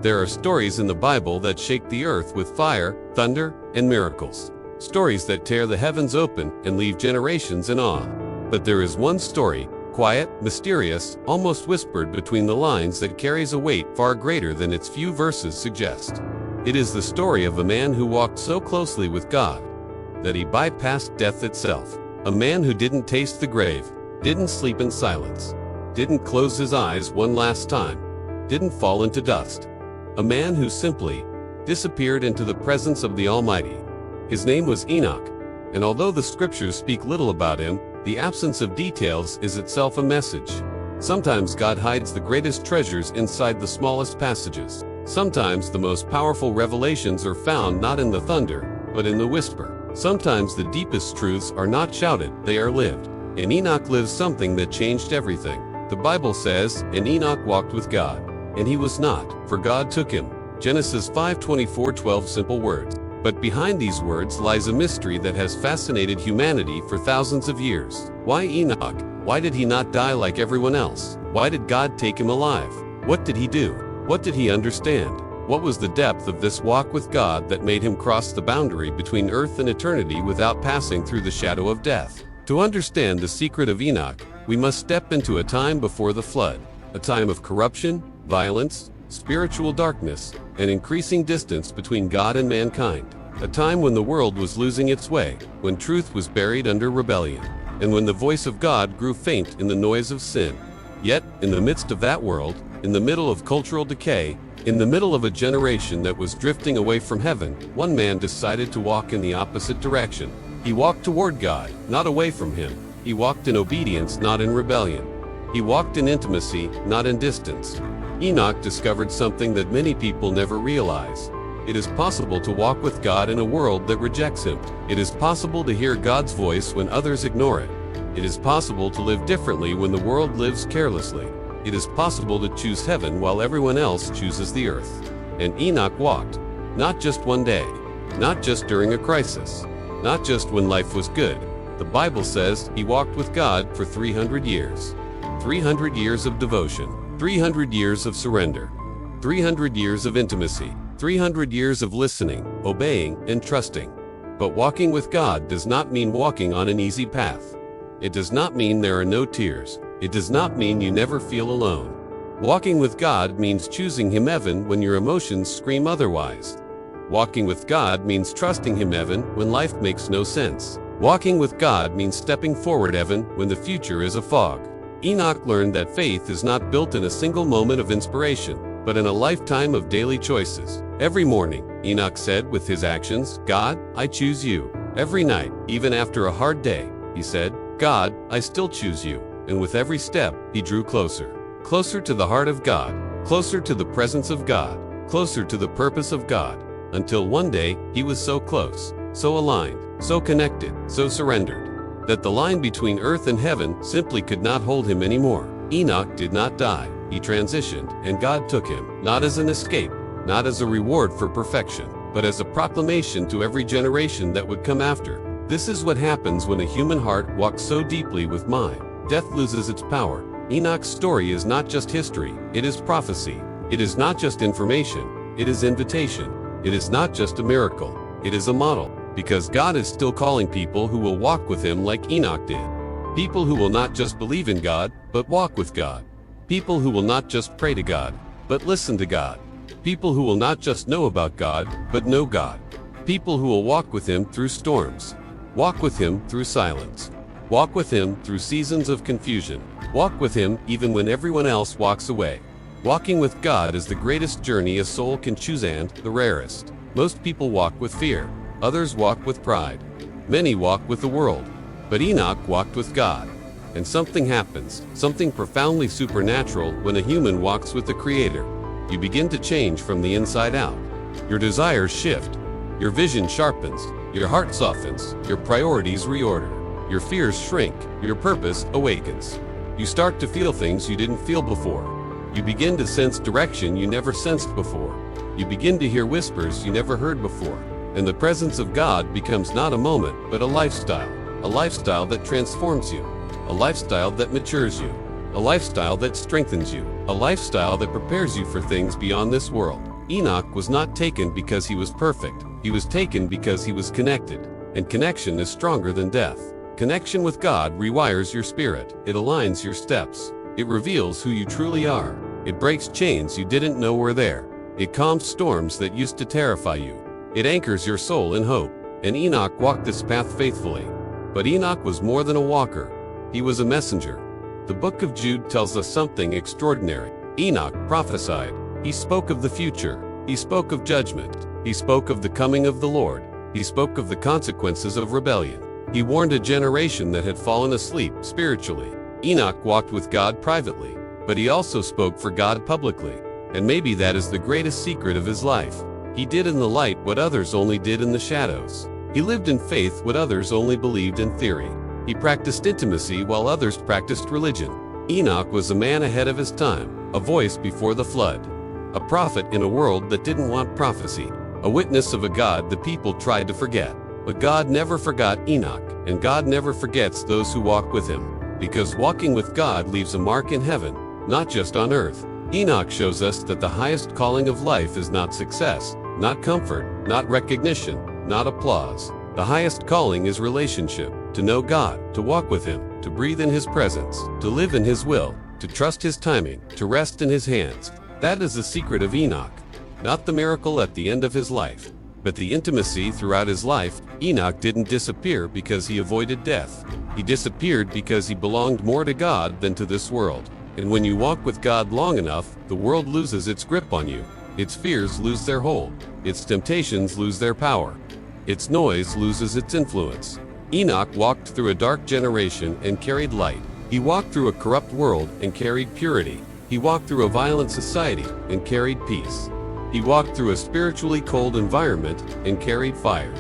There are stories in the Bible that shake the earth with fire, thunder, and miracles. Stories that tear the heavens open and leave generations in awe. But there is one story, quiet, mysterious, almost whispered between the lines, that carries a weight far greater than its few verses suggest. It is the story of a man who walked so closely with God that he bypassed death itself. A man who didn't taste the grave, didn't sleep in silence, didn't close his eyes one last time, didn't fall into dust. A man who simply disappeared into the presence of the Almighty. His name was Enoch, and although the scriptures speak little about him, the absence of details is itself a message. Sometimes God hides the greatest treasures inside the smallest passages. Sometimes the most powerful revelations are found not in the thunder, but in the whisper. Sometimes the deepest truths are not shouted, they are lived. And Enoch lived something that changed everything. The Bible says, "And Enoch walked with God, and he was not, for God took him." Genesis 5:24-12 simple words. But behind these words lies a mystery that has fascinated humanity for thousands of years. Why Enoch? Why did he not die like everyone else? Why did God take him alive? What did he do? What did he understand? What was the depth of this walk with God that made him cross the boundary between earth and eternity without passing through the shadow of death? To understand the secret of Enoch, we must step into a time before the flood, a time of corruption, violence, spiritual darkness, and increasing distance between God and mankind. A time when the world was losing its way, when truth was buried under rebellion, and when the voice of God grew faint in the noise of sin. Yet, in the midst of that world, in the middle of cultural decay, in the middle of a generation that was drifting away from heaven, one man decided to walk in the opposite direction. He walked toward God, not away from him. He walked in obedience, not in rebellion. He walked in intimacy, not in distance. Enoch discovered something that many people never realize. It is possible to walk with God in a world that rejects him. It is possible to hear God's voice when others ignore it. It is possible to live differently when the world lives carelessly. It is possible to choose heaven while everyone else chooses the earth. And Enoch walked, not just one day, not just during a crisis, not just when life was good. The Bible says he walked with God for 300 years. 300 years of devotion, 300 years of surrender, 300 years of intimacy, 300 years of listening, obeying, and trusting. But walking with God does not mean walking on an easy path. It does not mean there are no tears. It does not mean you never feel alone. Walking with God means choosing Him even when your emotions scream otherwise. Walking with God means trusting Him even when life makes no sense. Walking with God means stepping forward even when the future is a fog. Enoch learned that faith is not built in a single moment of inspiration, but in a lifetime of daily choices. Every morning, Enoch said with his actions, "God, I choose you." Every night, even after a hard day, he said, "God, I still choose you." And with every step, he drew closer. Closer to the heart of God, closer to the presence of God, closer to the purpose of God, until one day, he was so close, so aligned, so connected, so surrendered, that the line between earth and heaven simply could not hold him anymore. Enoch did not die. He transitioned, and God took him, not as an escape, not as a reward for perfection, but as a proclamation to every generation that would come after. This is what happens when a human heart walks so deeply with mine. Death loses its power. Enoch's story is not just history, it is prophecy. It is not just information, it is invitation. It is not just a miracle, it is a model. Because God is still calling people who will walk with Him like Enoch did. People who will not just believe in God, but walk with God. People who will not just pray to God, but listen to God. People who will not just know about God, but know God. People who will walk with Him through storms. Walk with Him through silence. Walk with Him through seasons of confusion. Walk with Him even when everyone else walks away. Walking with God is the greatest journey a soul can choose and the rarest. Most people walk with fear. Others walk with pride. Many walk with the world. But Enoch walked with God. And something happens, something profoundly supernatural when a human walks with the Creator. You begin to change from the inside out. Your desires shift. Your vision sharpens. Your heart softens. Your priorities reorder. Your fears shrink. Your purpose awakens. You start to feel things you didn't feel before. You begin to sense direction you never sensed before. You begin to hear whispers you never heard before. And the presence of God becomes not a moment, but a lifestyle that transforms you, a lifestyle that matures you, a lifestyle that strengthens you, a lifestyle that prepares you for things beyond this world. Enoch was not taken because he was perfect. He was taken because he was connected. And connection is stronger than death. Connection with God rewires your spirit. It aligns your steps. It reveals who you truly are. It breaks chains you didn't know were there. It calms storms that used to terrify you. It anchors your soul in hope. And Enoch walked this path faithfully. But Enoch was more than a walker. He was a messenger. The book of Jude tells us something extraordinary. Enoch prophesied. He spoke of the future. He spoke of judgment. He spoke of the coming of the Lord. He spoke of the consequences of rebellion. He warned a generation that had fallen asleep spiritually. Enoch walked with God privately, but he also spoke for God publicly. And maybe that is the greatest secret of his life. He did in the light what others only did in the shadows. He lived in faith what others only believed in theory. He practiced intimacy while others practiced religion. Enoch was a man ahead of his time, a voice before the flood, a prophet in a world that didn't want prophecy, a witness of a God the people tried to forget. But God never forgot Enoch, and God never forgets those who walk with him, because walking with God leaves a mark in heaven, not just on earth. Enoch shows us that the highest calling of life is not success, not comfort, not recognition, not applause. The highest calling is relationship, to know God, to walk with him, to breathe in his presence, to live in his will, to trust his timing, to rest in his hands. That is the secret of Enoch. Not the miracle at the end of his life, but the intimacy throughout his life. Enoch didn't disappear because he avoided death. He disappeared because he belonged more to God than to this world. And when you walk with God long enough, the world loses its grip on you. Its fears lose their hold. Its temptations lose their power. Its noise loses its influence. Enoch walked through a dark generation and carried light. He walked through a corrupt world and carried purity. He walked through a violent society and carried peace. He walked through a spiritually cold environment and carried fire.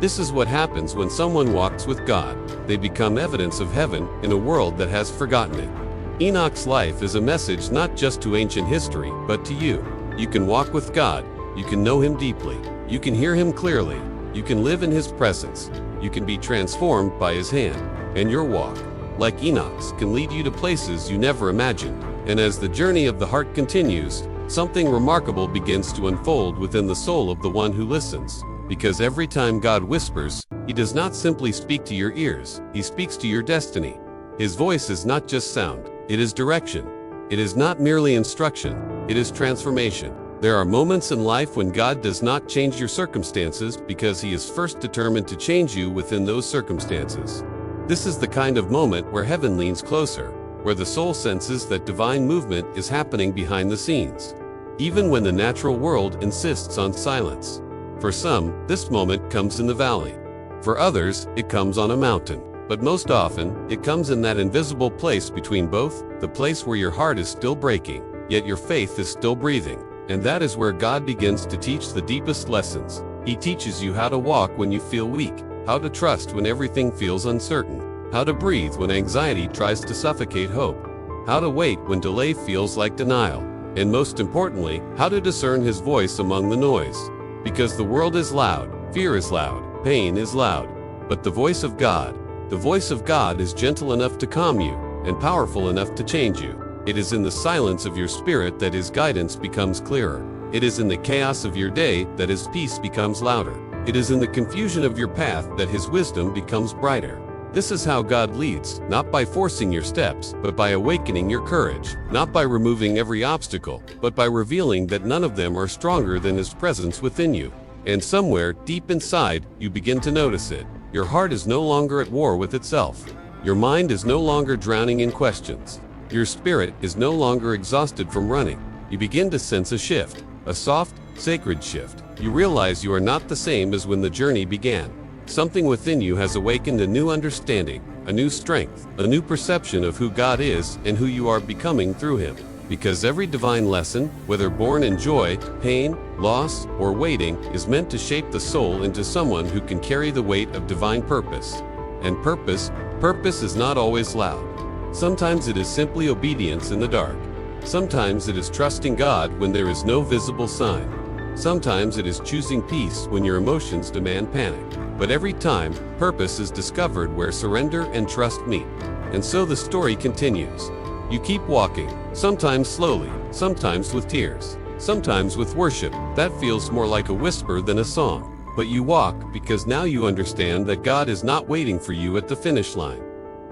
This is what happens when someone walks with God. They become evidence of heaven in a world that has forgotten it. Enoch's life is a message not just to ancient history, but to you. You can walk with God. You can know him deeply. You can hear him clearly. You can live in his presence. You can be transformed by his hand. And your walk, like Enoch's, can lead you to places you never imagined. And as the journey of the heart continues, something remarkable begins to unfold within the soul of the one who listens. Because every time God whispers, he does not simply speak to your ears, he speaks to your destiny. His voice is not just sound, it is direction. It is not merely instruction, it is transformation. There are moments in life when God does not change your circumstances because he is first determined to change you within those circumstances. This is the kind of moment where heaven leans closer, where the soul senses that divine movement is happening behind the scenes, even when the natural world insists on silence. For some, this moment comes in the valley. For others, it comes on a mountain. But most often, it comes in that invisible place between both, the place where your heart is still breaking, yet your faith is still breathing. And that is where God begins to teach the deepest lessons. He teaches you how to walk when you feel weak, how to trust when everything feels uncertain, how to breathe when anxiety tries to suffocate hope, how to wait when delay feels like denial, and most importantly, how to discern his voice among the noise. Because the world is loud, fear is loud, pain is loud, but the voice of God is gentle enough to calm you and powerful enough to change you. It is in the silence of your spirit that his guidance becomes clearer. It is in the chaos of your day that his peace becomes louder. It is in the confusion of your path that his wisdom becomes brighter. This is how God leads, not by forcing your steps, but by awakening your courage, not by removing every obstacle, but by revealing that none of them are stronger than his presence within you. And somewhere, deep inside, you begin to notice it. Your heart is no longer at war with itself. Your mind is no longer drowning in questions. Your spirit is no longer exhausted from running. You begin to sense a shift, a soft, sacred shift. You realize you are not the same as when the journey began. Something within you has awakened a new understanding, a new strength, a new perception of who God is and who you are becoming through him. Because every divine lesson, whether born in joy, pain, loss, or waiting, is meant to shape the soul into someone who can carry the weight of divine purpose. And purpose is not always loud. Sometimes it is simply obedience in the dark. Sometimes it is trusting God when there is no visible sign. Sometimes it is choosing peace when your emotions demand panic. But every time, purpose is discovered where surrender and trust meet. And so the story continues. You keep walking, sometimes slowly, sometimes with tears, Sometimes with worship, that feels more like a whisper than a song. But you walk because now you understand that God is not waiting for you at the finish line.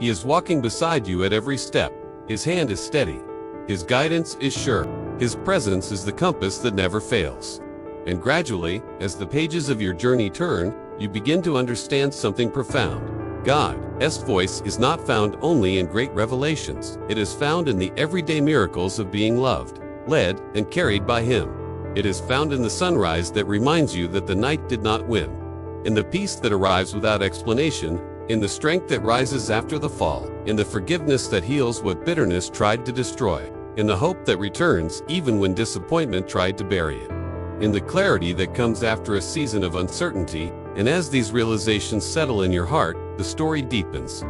He is walking beside you at every step. His hand is steady. His guidance is sure. His presence is the compass that never fails. And gradually, as the pages of your journey turn, you begin to understand something profound. God's voice is not found only in great revelations. It is found in the everyday miracles of being loved, led, and carried by Him. It is found in the sunrise that reminds you that the night did not win, in the peace that arrives without explanation, in the strength that rises after the fall, in the forgiveness that heals what bitterness tried to destroy, in the hope that returns even when disappointment tried to bury it, in the clarity that comes after a season of uncertainty. And as these realizations settle in your heart, the story deepens.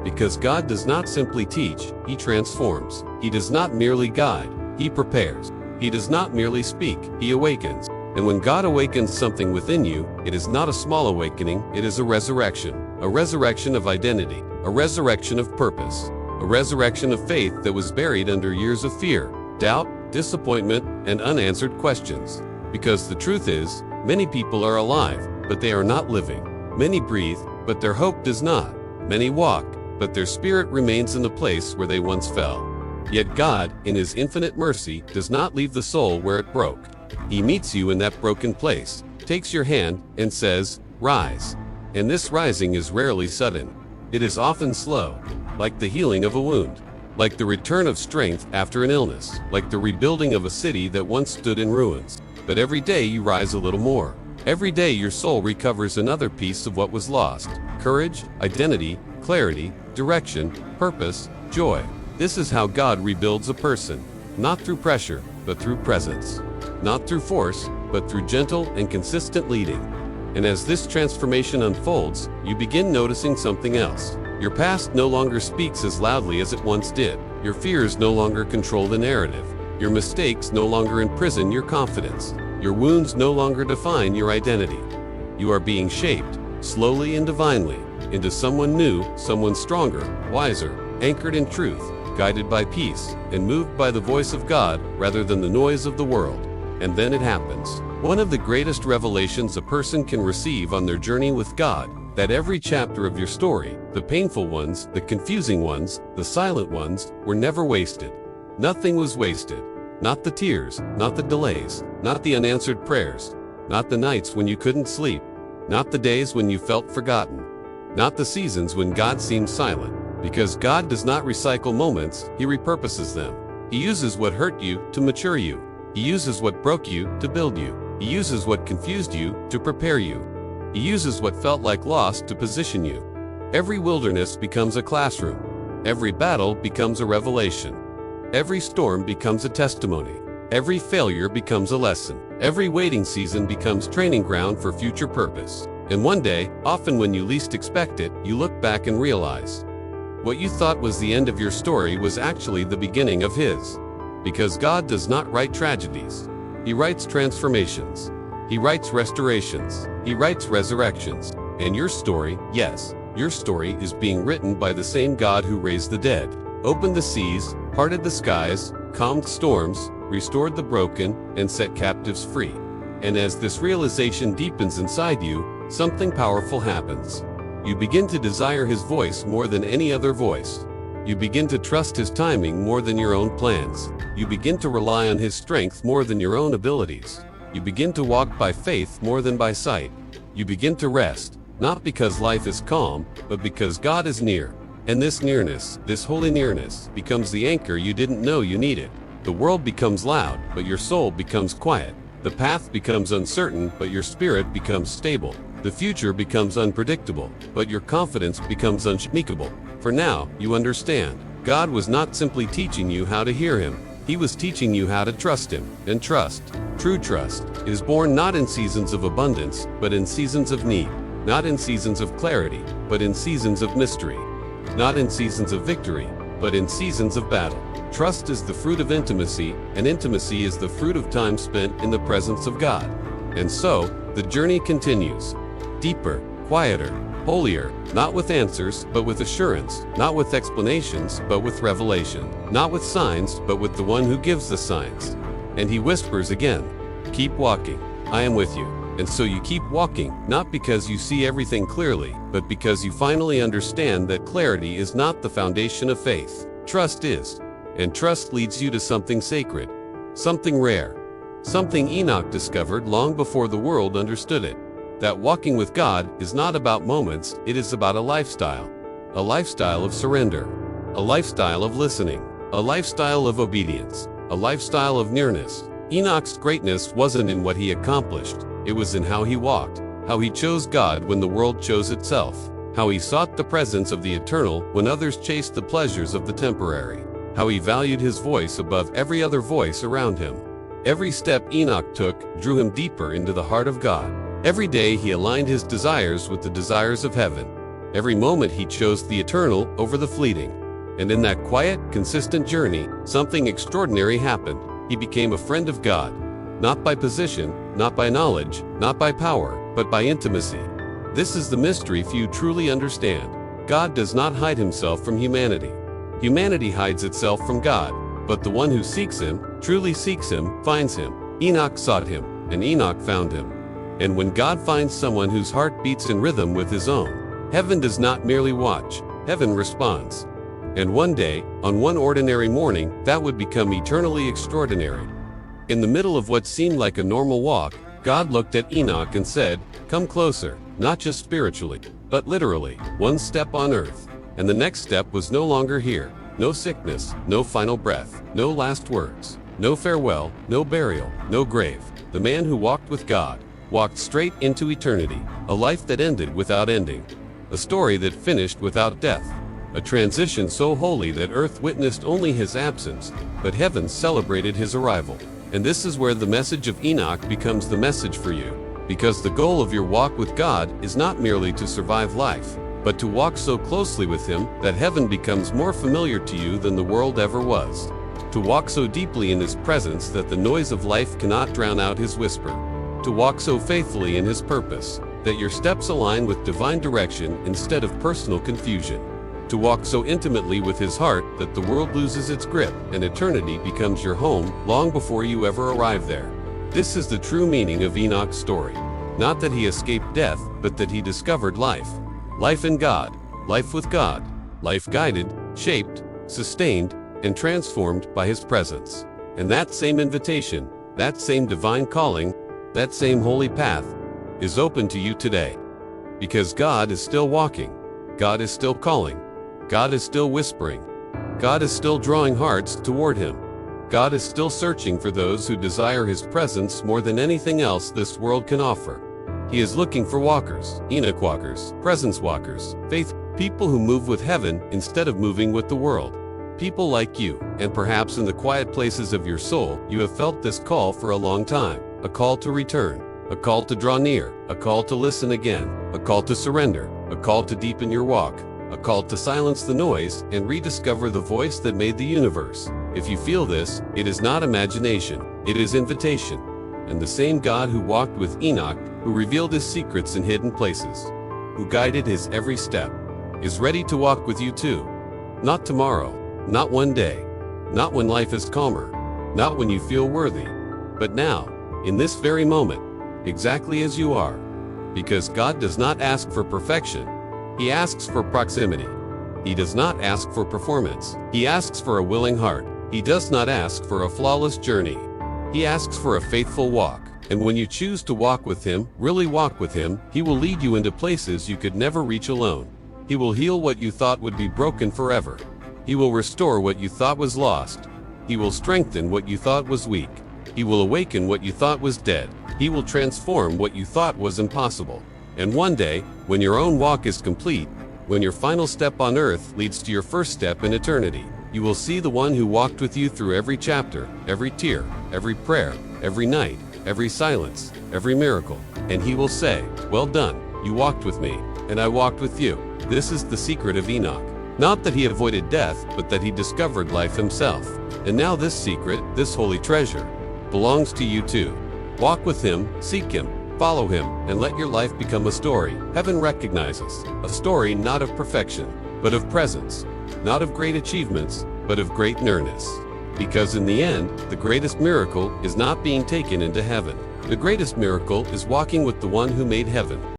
Because God does not simply teach, He transforms. He does not merely guide, He prepares. He does not merely speak, He awakens. And when God awakens something within you, it is not a small awakening, it is a resurrection of identity, a resurrection of purpose, a resurrection of faith that was buried under years of fear, doubt, disappointment, and unanswered questions. Because the truth is, many people are alive, but they are not living. Many breathe, but their hope does not. Many walk, but their spirit remains in the place where they once fell. Yet God, in His infinite mercy, does not leave the soul where it broke. He meets you in that broken place, takes your hand, and says, "Rise." And this rising is rarely sudden. It is often slow, like the healing of a wound, like the return of strength after an illness, like the rebuilding of a city that once stood in ruins. But every day you rise a little more. Every day your soul recovers another piece of what was lost: courage, identity, clarity, direction, purpose, joy. This is how God rebuilds a person, not through pressure, but through presence. Not through force, but through gentle and consistent leading. And as this transformation unfolds, you begin noticing something else. Your past no longer speaks as loudly as it once did. Your fears no longer control the narrative. Your mistakes no longer imprison your confidence. Your wounds no longer define your identity. You are being shaped, slowly and divinely, into someone new, someone stronger, wiser, anchored in truth, guided by peace, and moved by the voice of God rather than the noise of the world. And then it happens. One of the greatest revelations a person can receive on their journey with God, that every chapter of your story, the painful ones, the confusing ones, the silent ones, were never wasted. Nothing was wasted. Not the tears, not the delays, not the unanswered prayers, not the nights when you couldn't sleep, not the days when you felt forgotten, not the seasons when God seemed silent. Because God does not recycle moments, He repurposes them. He uses what hurt you to mature you. He uses what broke you to build you. He uses what confused you to prepare you. He uses what felt like loss to position you. Every wilderness becomes a classroom. Every battle becomes a revelation. Every storm becomes a testimony. Every failure becomes a lesson. Every waiting season becomes training ground for future purpose. And one day, often when you least expect it, you look back and realize what you thought was the end of your story was actually the beginning of His. Because God does not write tragedies. He writes transformations. He writes restorations. He writes resurrections. And your story, yes, your story is being written by the same God who raised the dead, opened the seas, parted the skies, calmed storms, restored the broken, and set captives free. And as this realization deepens inside you, something powerful happens. You begin to desire His voice more than any other voice. You begin to trust His timing more than your own plans. You begin to rely on His strength more than your own abilities. You begin to walk by faith more than by sight. You begin to rest, not because life is calm, but because God is near. And this nearness, this holy nearness, becomes the anchor you didn't know you needed. The world becomes loud, but your soul becomes quiet. The path becomes uncertain, but your spirit becomes stable. The future becomes unpredictable, but your confidence becomes unshakable. For now, you understand. God was not simply teaching you how to hear Him. He was teaching you how to trust Him. And trust, true trust, is born not in seasons of abundance, but in seasons of need. Not in seasons of clarity, but in seasons of mystery. Not in seasons of victory, but in seasons of battle. Trust is the fruit of intimacy, and intimacy is the fruit of time spent in the presence of God. And so, the journey continues. Deeper, quieter, holier, not with answers, but with assurance, not with explanations, but with revelation, not with signs, but with the one who gives the signs. And he whispers again, "Keep walking. I am with you." And so you keep walking, not because you see everything clearly, but because you finally understand that clarity is not the foundation of faith. Trust is. And trust leads you to something sacred, something rare, something Enoch discovered long before the world understood it. That walking with God is not about moments, it is about a lifestyle of surrender, a lifestyle of listening, a lifestyle of obedience, a lifestyle of nearness. Enoch's greatness wasn't in what he accomplished, it was in how he walked, how he chose God when the world chose itself, how he sought the presence of the eternal when others chased the pleasures of the temporary, how he valued his voice above every other voice around him. Every step Enoch took drew him deeper into the heart of God. Every day he aligned his desires with the desires of heaven. Every moment he chose the eternal over the fleeting. And in that quiet, consistent journey, something extraordinary happened. He became a friend of God. Not by position, not by knowledge, not by power, but by intimacy. This is the mystery few truly understand. God does not hide himself from humanity. Humanity hides itself from God. But the one who seeks him, truly seeks him, finds him. Enoch sought him, and Enoch found him. And when God finds someone whose heart beats in rhythm with his own, heaven does not merely watch, heaven responds. And one day, on one ordinary morning, that would become eternally extraordinary. In the middle of what seemed like a normal walk, God looked at Enoch and said, "Come closer," not just spiritually, but literally, one step on earth. And the next step was no longer here. No sickness, no final breath, no last words, no farewell, no burial, no grave. The man who walked with God walked straight into eternity, a life that ended without ending, a story that finished without death, a transition so holy that earth witnessed only his absence, but heaven celebrated his arrival. And this is where the message of Enoch becomes the message for you, because the goal of your walk with God is not merely to survive life, but to walk so closely with him that heaven becomes more familiar to you than the world ever was. To walk so deeply in his presence that the noise of life cannot drown out his whisper. To walk so faithfully in his purpose that your steps align with divine direction instead of personal confusion. To walk so intimately with his heart that the world loses its grip and eternity becomes your home long before you ever arrive there. This is the true meaning of Enoch's story. Not that he escaped death, but that he discovered life. Life in God, life with God, life guided, shaped, sustained, and transformed by his presence. And that same invitation, that same divine calling, that same holy path is open to you today. Because God is still walking, God is still calling, God is still whispering, God is still drawing hearts toward him. God is still searching for those who desire his presence more than anything else this world can offer. He is looking for walkers, Enoch walkers, presence walkers, faith, people who move with heaven instead of moving with the world. People like you, and perhaps in the quiet places of your soul, you have felt this call for a long time. A call to return, a call to draw near, a call to listen again, a call to surrender, a call to deepen your walk, a call to silence the noise and rediscover the voice that made the universe. If you feel this, it is not imagination, it is invitation. And the same God who walked with Enoch, who revealed his secrets in hidden places, who guided his every step, is ready to walk with you too. Not tomorrow, not one day, not when life is calmer, not when you feel worthy, but now, in this very moment, exactly as you are. Because God does not ask for perfection, he asks for proximity. He does not ask for performance, he asks for a willing heart. He does not ask for a flawless journey, he asks for a faithful walk. And when you choose to walk with him, really walk with him, he will lead you into places you could never reach alone. He will heal what you thought would be broken forever. He will restore what you thought was lost. He will strengthen what you thought was weak. He will awaken what you thought was dead. He will transform what you thought was impossible. And one day, when your own walk is complete, when your final step on earth leads to your first step in eternity, you will see the one who walked with you through every chapter, every tear, every prayer, every night, every silence, every miracle. And he will say, "Well done, you walked with me, and I walked with you." This is the secret of Enoch. Not that he avoided death, but that he discovered life himself. And now this secret, this holy treasure, belongs to you too. Walk with him, seek him, follow him, and let your life become a story heaven recognizes. A story not of perfection, but of presence. Not of great achievements, but of great nearness. Because in the end, the greatest miracle is not being taken into heaven. The greatest miracle is walking with the one who made heaven.